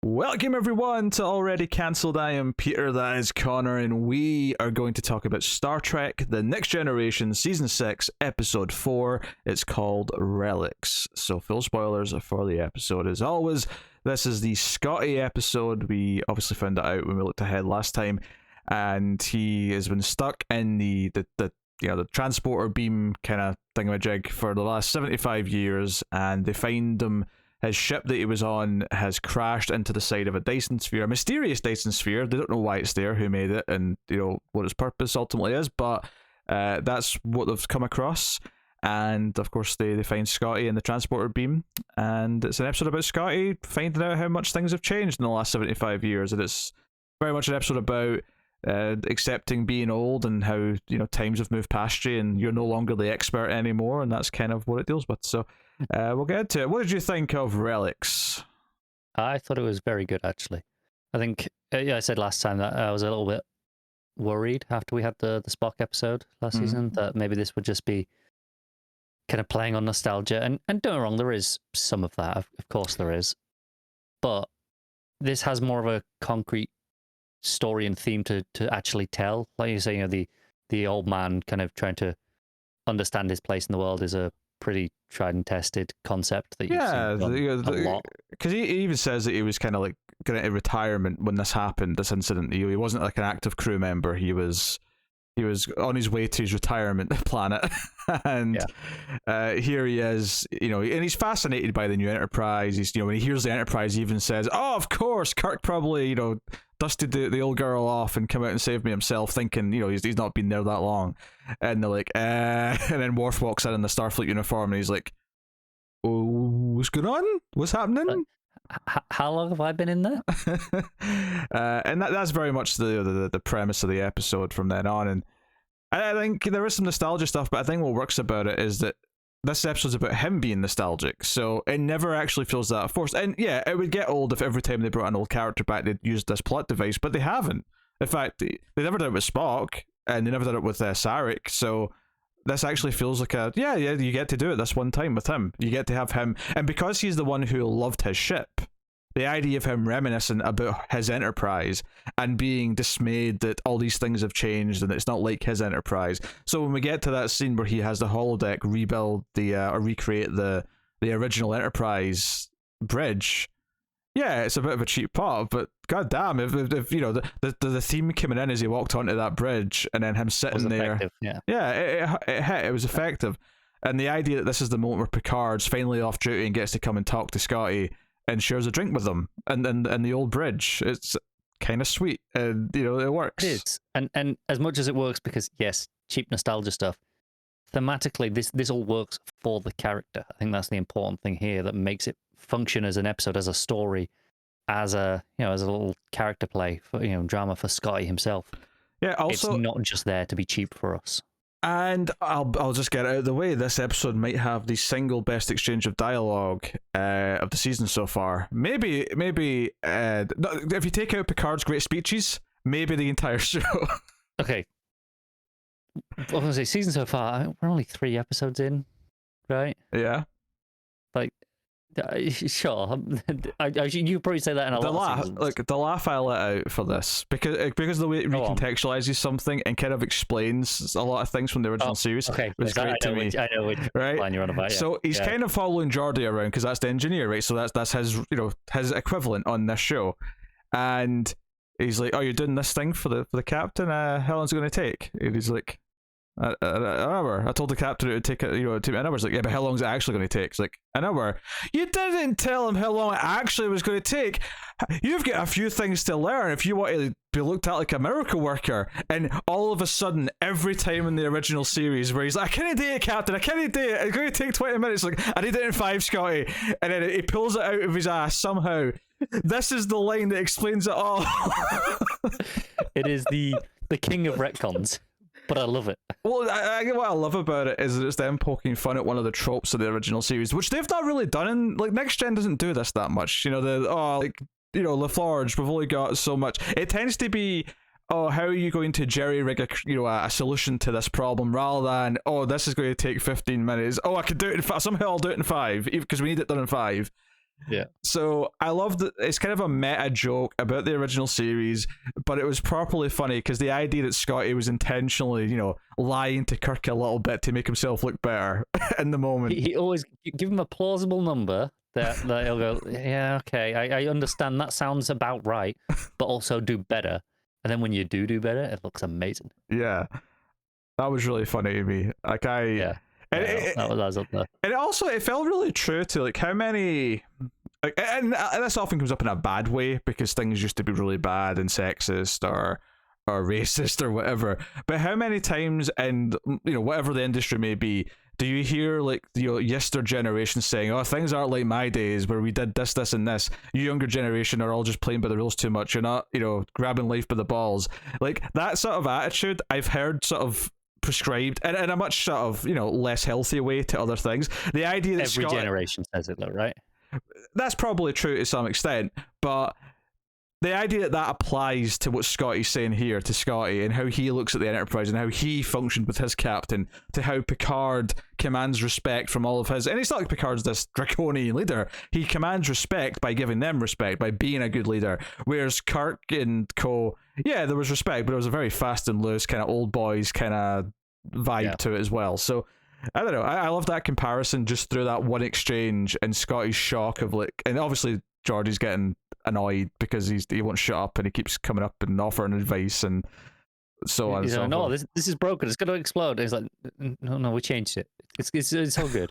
Welcome everyone to Already Cancelled. I am Peter, that is Connor, and we are going to talk about Star Trek The Next Generation Season 6, Episode 4. It's called Relics. So full spoilers for the episode as always. This is the Scotty episode. We obviously found that out when we looked ahead last time, and he has been stuck in the transporter beam kind of thingamajig for the last 75 years, and they find him. His ship that he was on has crashed into the side of a Dyson sphere, a mysterious Dyson sphere. They don't know why it's there, who made it, and what its purpose ultimately is, but that's what they've come across. And of course they find Scotty in the transporter beam, and it's an episode about Scotty finding out how much things have changed in the last 75 years, and it's very much an episode about accepting being old and how times have moved past you and you're no longer the expert anymore, and that's kind of what it deals with. So we'll get into it. What did you think of Relics? I thought it was very good, actually. I think I said last time that I was a little bit worried after we had the Spock episode last season that maybe this would just be kind of playing on nostalgia, and don't get me wrong, there is some of that, of course there is, but this has more of a concrete story and theme to actually tell. Like you say, the old man kind of trying to understand his place in the world is a pretty tried and tested concept that you've seen a lot. Because he even says that he was kind of like going into retirement when this happened, this incident. He wasn't like an active crew member. He was on his way to his retirement planet, and here he is, and he's fascinated by the new Enterprise. He's, when he hears the Enterprise, he even says, "Oh, of course, Kirk probably, dusted the old girl off and come out and saved me himself," thinking, he's not been there that long. And they're like, and then Warf walks in the Starfleet uniform, and he's like, "Oh, what's going on? What's happening? How long have I been in there?" And that's very much the premise of the episode from then on. And I think there is some nostalgia stuff, but I think what works about it is that this episode's about him being nostalgic, so it never actually feels that forced. And yeah, it would get old if every time they brought an old character back they'd used this plot device, but they haven't. In fact, they never did it with Spock, and they never did it with Sarek, so this actually feels like you get to do it this one time with him. You get to have him, and because he's the one who loved his ship, the idea of him reminiscing about his Enterprise and being dismayed that all these things have changed and it's not like his Enterprise. So when we get to that scene where he has the holodeck rebuild or recreate the original Enterprise bridge, yeah, it's a bit of a cheap pop, but goddamn, if the theme coming in as he walked onto that bridge and then him sitting there, it hit. It was effective, and the idea that this is the moment where Picard's finally off duty and gets to come and talk to Scotty and shares a drink with them and the old bridge, it's kind of sweet, and it works. It is, and as much as it works, because yes, cheap nostalgia stuff, thematically this all works for the character. I think that's the important thing here that makes it function as an episode, as a story, as a as a little character play for drama for Scotty himself. Yeah, also it's not just there to be cheap for us. And I'll just get it out of the way. This episode might have the single best exchange of dialogue of the season so far. Maybe if you take out Picard's great speeches, maybe the entire show. Okay. I was going to say, season so far, we're only 3 episodes in, right? Yeah. Like, sure. You probably say that in a lot of seasons. Like the laugh I let out for this, because of the way it recontextualizes something and kind of explains a lot of things from the original series. Okay, was great to me. I know which line you're on about. Yeah. So he's kind of following Geordi around because that's the engineer, right? So that's his his equivalent on this show, and he's like, "Oh, you're doing this thing for the captain? How long's it going to take?" And he's like, an hour. I told the captain it would take an hour. It's like, yeah, but how long is it actually going to take? It's like, an hour. You didn't tell him how long it actually was going to take. You've got a few things to learn if you want to be looked at like a miracle worker. And all of a sudden, every time in the original series where he's like, "I can't do it, Captain, I can't do it, it's going to take 20 minutes. Like, I need it in 5, Scotty." And then he pulls it out of his ass somehow. This is the line that explains it all. It is the king of retcons. But I love it. Well, what I love about it is that it's them poking fun at one of the tropes of the original series, which they've not really done in, like, Next Gen doesn't do this that much. LaForge, we've only got so much. It tends to be, oh, how are you going to jerry-rig a solution to this problem, rather than, oh, this is going to take 15 minutes. Oh, I could do it in 5. Somehow I'll do it in 5, because we need it done in 5. Yeah. So I love that it's kind of a meta joke about the original series, but it was properly funny because the idea that Scotty was intentionally, lying to Kirk a little bit to make himself look better in the moment. He always give him a plausible number that he'll go, yeah, okay, I understand that sounds about right, but also do better. And then when you do better, it looks amazing. Yeah, that was really funny to me. Like that was up there. And it felt really true to like how many. And this often comes up in a bad way because things used to be really bad and sexist or racist or whatever. But how many times in whatever the industry may be, do you hear like yester generation saying, "Oh, things aren't like my days where we did this, this, and this. You younger generation are all just playing by the rules too much. You're not, grabbing life by the balls." Like that sort of attitude, I've heard sort of prescribed in a much sort of less healthy way to other things. The idea that every generation says it though, right? That's probably true to some extent, but the idea that applies to what Scotty's saying here to Scotty and how he looks at the Enterprise and how he functioned with his captain, to how Picard commands respect from all of his, and it's not like Picard's this draconian leader. He commands respect by giving them respect, by being a good leader, whereas Kirk and co, yeah, there was respect, but it was a very fast and loose kind of old boys kind of vibe to it as well. So I don't know. I love that comparison just through that one exchange and Scotty's shock of like, and obviously Geordi's getting annoyed because he won't shut up and he keeps coming up and offering advice and so on. He's like, no, this is broken. It's going to explode. And he's like, no, we changed it. It's all good.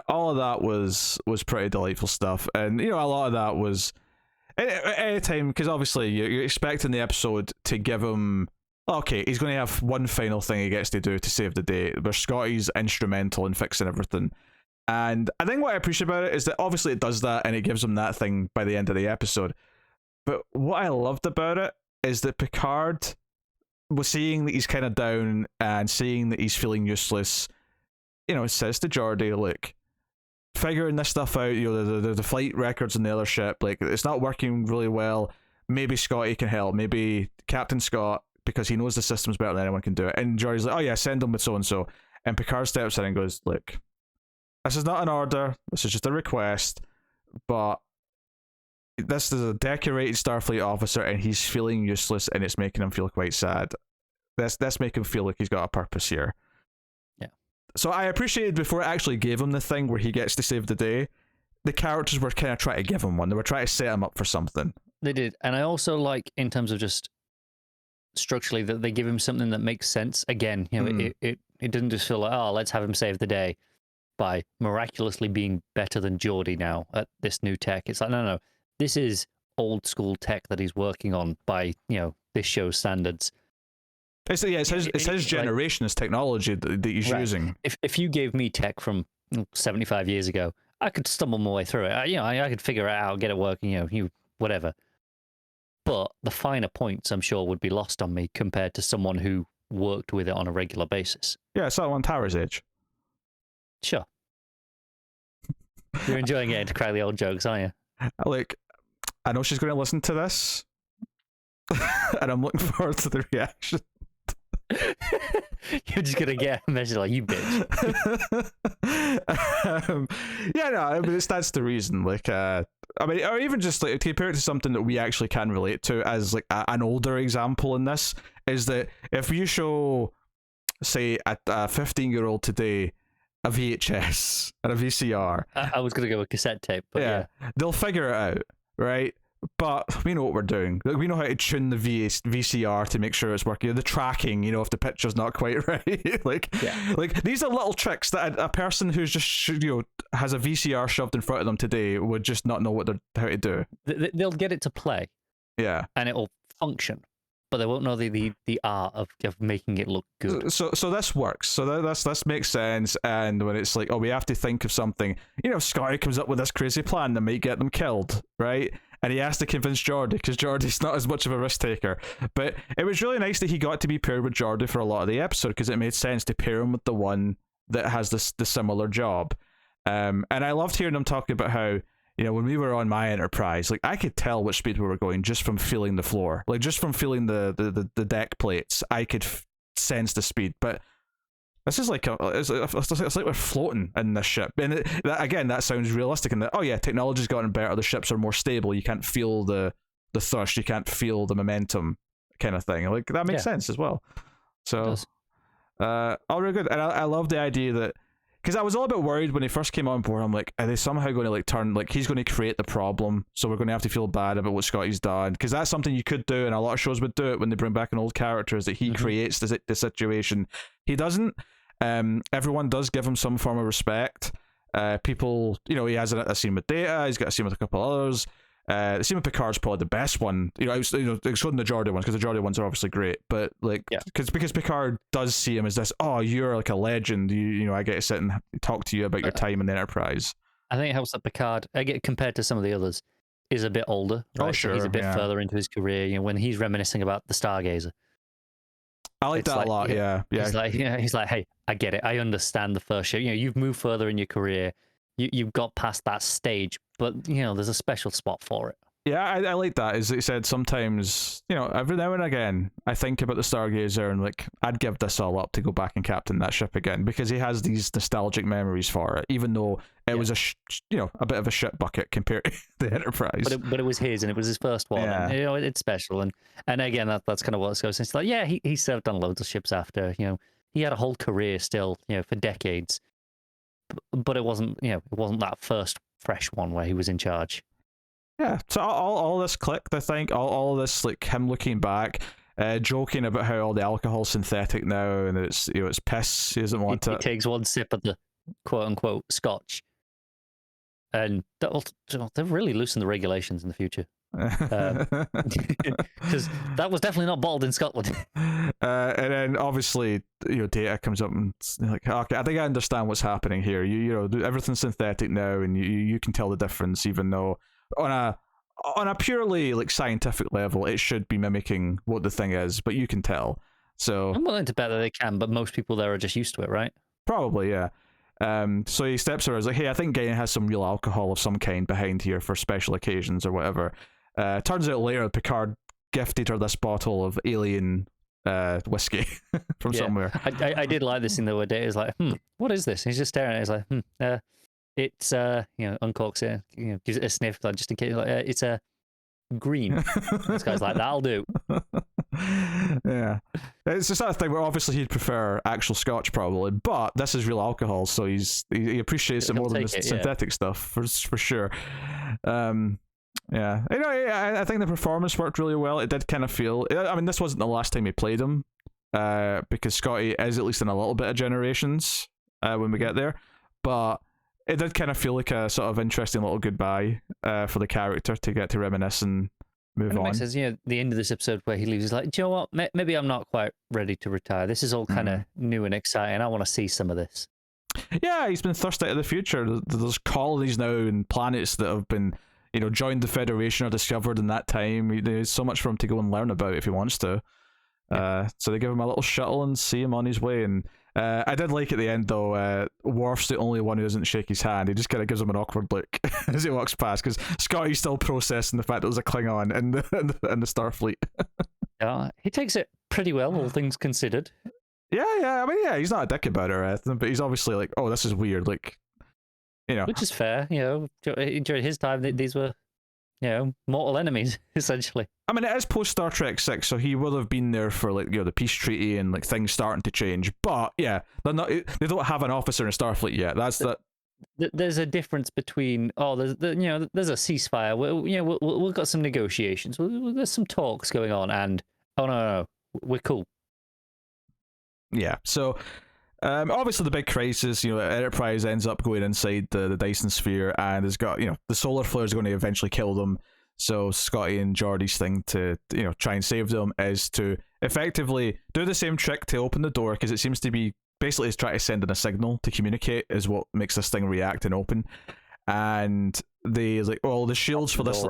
All of that was pretty delightful stuff, and a lot of that was any time because obviously you're expecting the episode to give him. Okay, he's going to have one final thing he gets to do to save the day, where Scotty's instrumental in fixing everything. And I think what I appreciate about it is that obviously it does that and it gives him that thing by the end of the episode. But what I loved about it is that Picard was seeing that he's kind of down and seeing that he's feeling useless. Says to Geordi, look, figuring this stuff out, the flight records on the other ship, like, it's not working really well. Maybe Scotty can help. Maybe Captain Scott, because he knows the system's better than anyone can do it. And Geordi's like, oh yeah, send him with so-and-so. And Picard steps in and goes, look, this is not an order, this is just a request, but this is a decorated Starfleet officer and he's feeling useless and it's making him feel quite sad. Let's make him feel like he's got a purpose here. Yeah. So I appreciated before it actually gave him the thing where he gets to save the day, the characters were kind of trying to give him one. They were trying to set him up for something. They did. And I also like, in terms of just structurally, that they give him something that makes sense. Again, it didn't just feel like, oh, let's have him save the day by miraculously being better than Geordi now at this new tech. It's like, no, this is old school tech that he's working on by this show's standards. It's his generation's technology that he's using. If you gave me tech from 75 years ago, I could stumble my way through it. I could figure it out, get it working, whatever. But the finer points, I'm sure, would be lost on me compared to someone who worked with it on a regular basis. Yeah, it's like on Tower's Edge. Sure. You're enjoying getting to crack the old jokes, aren't you? Like, I know she's going to listen to this, and I'm looking forward to the reaction. You're just going to get a message like, you bitch. That's the reason. Like, or even just like to compare it to something that we actually can relate to as like an older example in this is that if you show, say, a 15-year-old today a VHS and a VCR, I was going to go with cassette tape, but yeah, they'll figure it out, right? But we know what we're doing. Like, we know how to tune the VCR to make sure it's working. The tracking, if the picture's not quite right. like these are little tricks that a person who's just has a VCR shoved in front of them today would just not know how to do. They'll get it to play, and it'll function, but they won't know the art of making it look good. So this works. So this makes sense. And when it's like, oh, we have to think of something. Scotty comes up with this crazy plan that might get them killed, right? And he has to convince Geordi because Geordi's not as much of a risk taker. But it was really nice that he got to be paired with Geordi for a lot of the episode because it made sense to pair him with the one that has the similar job. And I loved hearing him talking about how, when we were on my Enterprise, like, I could tell which speed we were going just from feeling the floor. Like, just from feeling the deck plates, I could sense the speed. But this is like it's like we're floating in this ship, and that sounds realistic. In that, oh yeah, technology's gotten better, the ships are more stable. You can't feel the thrust, you can't feel the momentum, kind of thing. Like that makes sense as well. So, all really good, and I love the idea that. Because I was a little bit worried when he first came on board. I'm like, are they somehow going to like turn, like he's going to create the problem, so we're going to have to feel bad about what Scotty's done? Because that's something you could do, and a lot of shows would do it when they bring back an old character, is that he creates the situation. He doesn't. Everyone does give him some form of respect. People, he has a scene with Data. He's got a scene with a couple others. The scene with Picard's probably the best one. Excluding the Geordi ones, because the Geordi ones are obviously great. But because Picard does see him as this, oh, you're like a legend. I get to sit and talk to you about your time in the Enterprise. I think it helps that Picard, compared to some of the others, is a bit older. Right? Oh, sure. So he's a bit further into his career. When he's reminiscing about the Stargazer. I like that a lot. Yeah. He's like, hey, I get it. I understand the first ship. You've moved further in your career. You've got past that stage, but there's a special spot for it. Yeah, I like that. As he said, sometimes every now and again, I think about the Stargazer and like I'd give this all up to go back and captain that ship again, because he has these nostalgic memories for it, even though it was a bit of a shit bucket compared to the Enterprise. But it was his, and it was his first one. Yeah. And, it's special, and again that's kind of what it goes. It's like he served on loads of ships after. He had a whole career still, for decades. But it wasn't, it wasn't that first fresh one where he was in charge. Yeah, so all this clicked, I think. All this, like him looking back, joking about how all the alcohol's synthetic now, and it's it's piss. He doesn't want He takes one sip of the quote unquote scotch, and they've really loosened the regulations in the future. Because that was definitely not bottled in Scotland. And then obviously Data comes up and like, okay, I think I understand what's happening here. Everything's synthetic now, and you can tell the difference, even though on a purely like scientific level it should be mimicking what the thing is, but you can tell. So I'm willing to bet that they can, but most people there are just used to it, right? Probably, yeah. So he steps over, he's like, hey, I think Gain has some real alcohol of some kind behind here for special occasions or whatever. Turns out later Picard gifted her this bottle of alien whiskey from somewhere. I did like this in the day. It's like, what is this? And he's just staring at it. He's like, it's uncorks it, gives it a sniff, like just in case. Like, it's a green. This guy's like, that'll do. Yeah, it's the sort of thing where obviously he'd prefer actual scotch probably, but this is real alcohol, so he appreciates it more than the synthetic stuff for sure. Yeah, I think the performance worked really well. It did kind of feel, I mean, this wasn't the last time he played him, because Scotty is at least in a little bit of Generations when we get there, but it did kind of feel like a sort of interesting little goodbye for the character to get to reminisce and move on. It makes sense, the end of this episode where he leaves, he's like, do you know what, maybe I'm not quite ready to retire. This is all kind of new and exciting. I want to see some of this. Yeah, he's been thirsty to the future. There's colonies now and planets that have been, joined the Federation or discovered in that time. There's so much for him to go and learn about if he wants to. So they give him a little shuttle and see him on his way. And I did like at the end, though, Worf's the only one who doesn't shake his hand. He just kind of gives him an awkward look as he walks past, because Scotty's still processing the fact that there's a Klingon in the Starfleet. Yeah, he takes it pretty well, all things considered. Yeah. I mean, he's not a dick about it or anything, but he's obviously like, oh, this is weird. Like, which is fair. During his time, these were, mortal enemies essentially. I mean, it is post Star Trek 6, so he will have been there for like the peace treaty and like things starting to change. But yeah, they don't have an officer in Starfleet yet. That's that. There's a difference between there's a ceasefire. We've got some negotiations. There's some talks going on, and no, we're cool. Yeah, so obviously the big crisis, Enterprise ends up going inside the Dyson sphere, and has got, the solar flare is going to eventually kill them. So Scotty and Geordi's thing to, try and save them is to effectively do the same trick to open the door, because it seems to be basically is trying to send in a signal to communicate is what makes this thing react and open. And they like, well, the shields for this,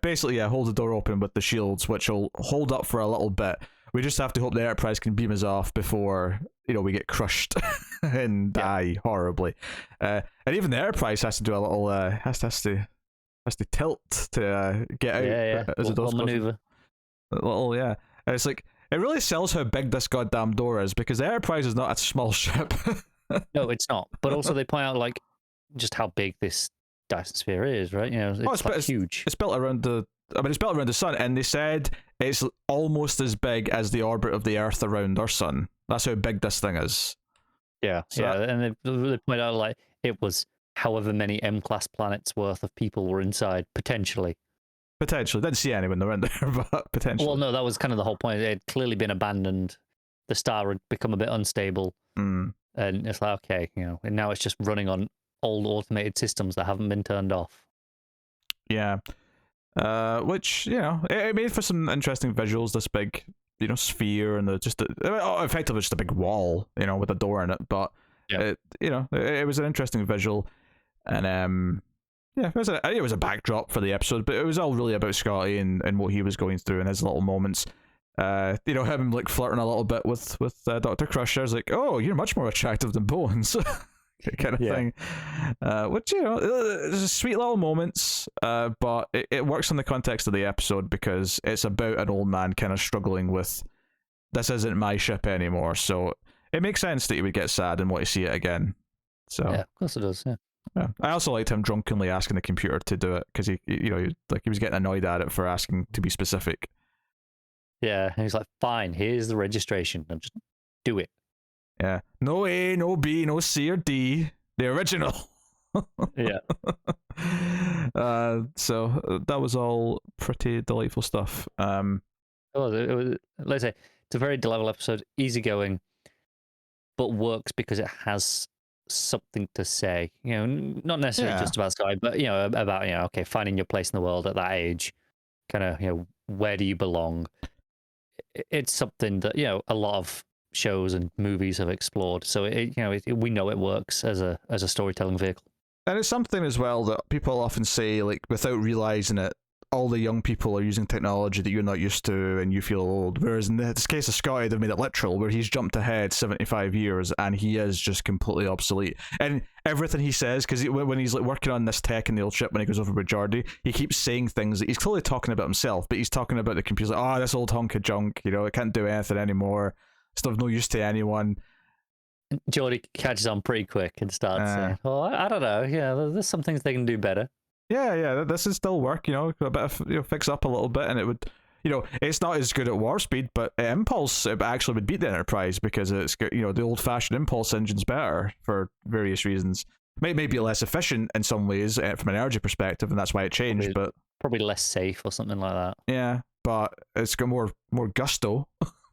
basically hold the door open with the shields, which will hold up for a little bit. We just have to hope the Enterprise can beam us off before, we get crushed and die horribly. And even the Enterprise has to do a little, has to tilt to get out. As a maneuver. A little, and it's like, it really sells how big this goddamn door is, because the Enterprise is not a small ship. No, it's not. But also they point out like just how big this Dyson sphere is, right? You know, it's like huge. It's built around it's built around the sun, and they said it's almost as big as the orbit of the Earth around our sun. That's how big this thing is. Yeah, So yeah, and they point out like it was however many M-class planets worth of people were inside, potentially. Potentially. Didn't see anyone around there, but potentially. Well, no, that was kind of the whole point. It had clearly been abandoned. The star had become a bit unstable. Mm. And it's like, okay, you know, and now it's just running on old automated systems that haven't been turned off. Yeah. Which, you know, it made for some interesting visuals, this big, you know, sphere and effectively just a big wall, you know, with a door in it. But, it was an interesting visual. And, yeah, it was a backdrop for the episode, but it was all really about Scotty and what he was going through and his little moments. You know, him like flirting a little bit with Dr. Crusher. It's like, oh, you're much more attractive than Bones. Kind of thing. Which, you know, there's sweet little moments, but it works in the context of the episode because it's about an old man kind of struggling with, this isn't my ship anymore. So it makes sense that he would get sad and want to see it again. So yeah, of course it does. Yeah. I also liked him drunkenly asking the computer to do it because he was getting annoyed at it for asking to be specific. Yeah, and he's like, fine, here's the registration, and just do it. Yeah. No A, no B, no C or D. The original. Yeah. So that was all pretty delightful stuff. It was, let's say, it's a very delightful episode, easygoing, but works because it has something to say. You know, not necessarily just about Sky, but, you know, about, you know, okay, finding your place in the world at that age. Kind of, you know, where do you belong? It's something that, you know, a lot of shows and movies have explored, so we know it works as a storytelling vehicle. And it's something as well that people often say, like, without realizing it, all the young people are using technology that you're not used to and you feel old, whereas in this case of Scotty, they've made it literal, where he's jumped ahead 75 years and he is just completely obsolete. And everything he says, because when he's like working on this tech in the old ship, when he goes over with Geordi, he keeps saying things that he's clearly talking about himself, but he's talking about the computer, like, this old hunk of junk, you know, it can't do anything anymore, it's of no use to anyone. Geordi catches on pretty quick and starts saying, "Oh, I don't know. Yeah, there's some things they can do better." Yeah, this is still work. You know, a bit of, you know, fix up a little bit, and it would, you know, it's not as good at warp speed, but at impulse, it actually would beat the Enterprise because it's got, you know, the old-fashioned impulse engine's better for various reasons. May be less efficient in some ways from an energy perspective, and that's why it changed. Probably less safe or something like that. Yeah, but it's got more gusto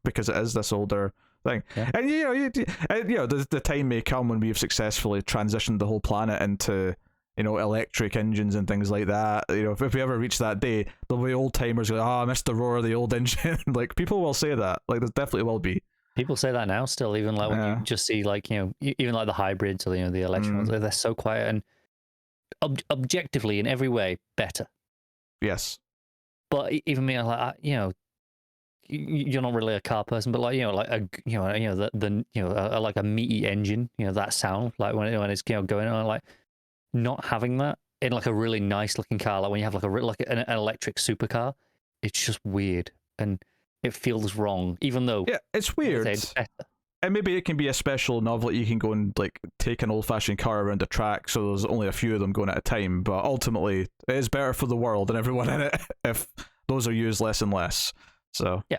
because it is this older thing. Yeah. And you know, the time may come when we've successfully transitioned the whole planet into, you know, electric engines and things like that. You know, if we ever reach that day, there'll be old timers going, I missed the roar of the old engine. Like, people will say that. Like, there definitely will be. People say that now still, even like when you just see, like, you know, even like the hybrids or, you know, the electric ones, they're so quiet and objectively in every way better. Yes. But even me, I'm like, you know, you're not really a car person, but like, you know, like like a meaty engine, you know, that sound, like when it's, you know, going on, like, not having that in like a really nice looking car, like when you have like an electric supercar, it's just weird and it feels wrong, even though it's weird. And maybe it can be a special novelty. You can go and like take an old-fashioned car around a track, so there's only a few of them going at a time. But ultimately, it is better for the world and everyone in it if those are used less and less. So yeah,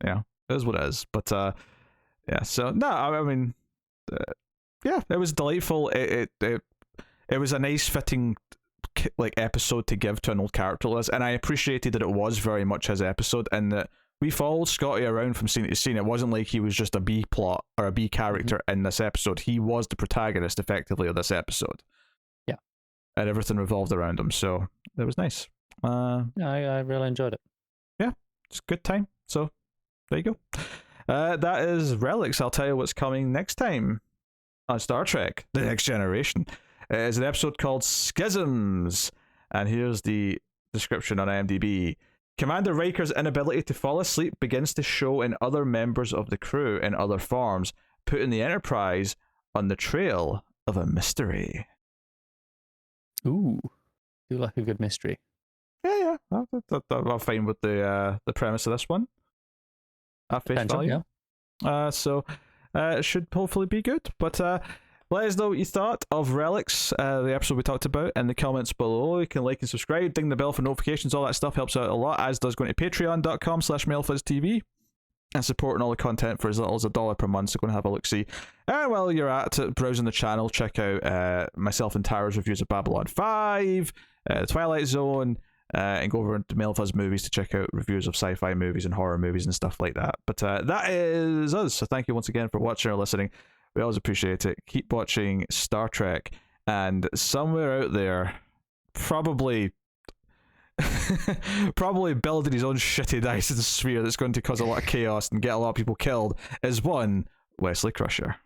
it is what it is. But so no, I mean, it was delightful. It was a nice fitting like episode to give to an old character list, and I appreciated that it was very much his episode, and that we followed Scotty around from scene to scene. It wasn't like he was just a B plot or a B character in this episode. He was the protagonist effectively of this episode. Yeah, and everything revolved around him, so it was nice. I really enjoyed it. Yeah, it's a good time. So there you go. That is Relics. I'll tell you what's coming next time on Star Trek: The Next Generation. It's an episode called Schisms, and here's the description on IMDb. Commander Riker's inability to fall asleep begins to show in other members of the crew in other forms, putting the Enterprise on the trail of a mystery. Ooh, you like a good mystery. Yeah, I'm fine with the premise of this one. at face Potential, value. So it should hopefully be good. But let us know what you thought of Relics, the episode we talked about, in the comments below. You can like and subscribe, ding the bell for notifications, all that stuff helps out a lot, as does going to patreon.com/MailFuzzTV and supporting all the content for as little as $1 per month. So go and have a look-see. And while you're at browsing the channel, check out myself and Tara's reviews of Babylon 5, The Twilight Zone, and go over to MailFuzz Movies to check out reviews of sci-fi movies and horror movies and stuff like that. But that is us. So thank you once again for watching or listening. We always appreciate it. Keep watching Star Trek, and somewhere out there, probably building his own shitty Dyson sphere that's going to cause a lot of chaos and get a lot of people killed, is one Wesley Crusher.